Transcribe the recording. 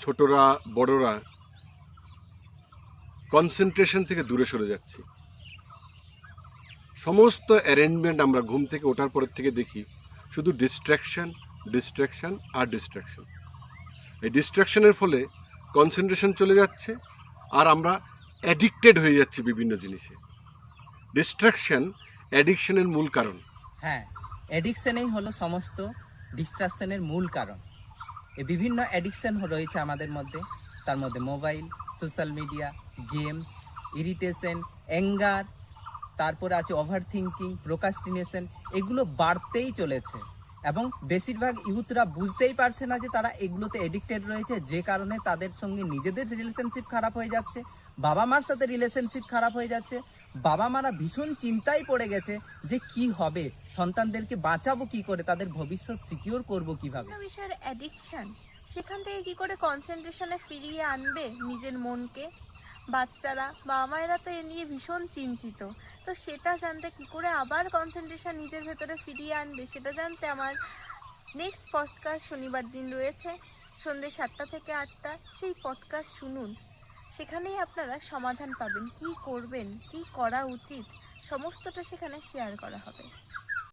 ছোটরা বড়রা কনসেন্ট্রেশন থেকে দূরে সরে যাচ্ছি। সমস্ত অ্যারেঞ্জমেন্ট আমরা ঘুম থেকে ওঠার পরের থেকে দেখি শুধু ডিস্ট্র্যাকশন, ডিস্ট্র্যাকশন আর ডিস্ট্র্যাকশন। এই ডিস্ট্র্যাকশনের ফলে কনসেন্ট্রেশন চলে যাচ্ছে আর আমরা অ্যাডিক্টেড হয়ে যাচ্ছি বিভিন্ন জিনিসে। ডিস্ট্র্যাকশন অ্যাডিকশনের মূল কারণ। হ্যাঁ, অ্যাডিকশনেই হলো সমস্ত ডিস্ট্রাকশনের মূল কারণ। এই বিভিন্ন অ্যাডিকশন রয়েছে আমাদের মধ্যে, তার মধ্যে mobile, social media, games, irritation, anger, তারপরে আছে ওভার থিঙ্কিং, প্রোকাস্টিনেশন। এগুলো বাড়তেই চলেছে এবং বেশিরভাগ ইউথরা বুঝতেই পারছে না যে তারা এগুলোতে এডিক্টেড রয়েছে, যে কারণে তাদের সঙ্গে নিজেদের রিলেশনশিপ খারাপ হয়ে যাচ্ছে, বাবা মার সাথে রিলেশনশিপ খারাপ হয়ে যাচ্ছে। বাবা মারা ভীষণ চিন্তায় পড়ে গেছে যে কি হবে, সন্তানদেরকে বাঁচাবো কি করে, তাদের ভবিষ্যৎ সিকিউর করব কিভাবে। বিষয়ের অ্যাডিকশন, সেখান থেকে কি করে কনসেন্ট্রেশনে ফিরিয়ে আনবে নিজের মনকে? বাচ্চারা, বাবা মায়েরা তো এ নিয়ে ভীষণ চিন্তিত। তো সেটা জানতে, কি করে আবার কনসেন্ট্রেশন নিজের ভেতরে ফিরিয়ে আনবে, সেটা জানতে আমার নেক্সট পডকাস্ট শনিবার দিন রয়েছে সন্ধ্যে 7টা থেকে 8টা। সেই পডকাস্ট শুনুন, সেখানেই আপনারা সমাধান পাবেন, কি করবেন, কি করা উচিত, সমস্তটা সেখানে শেয়ার করা হবে।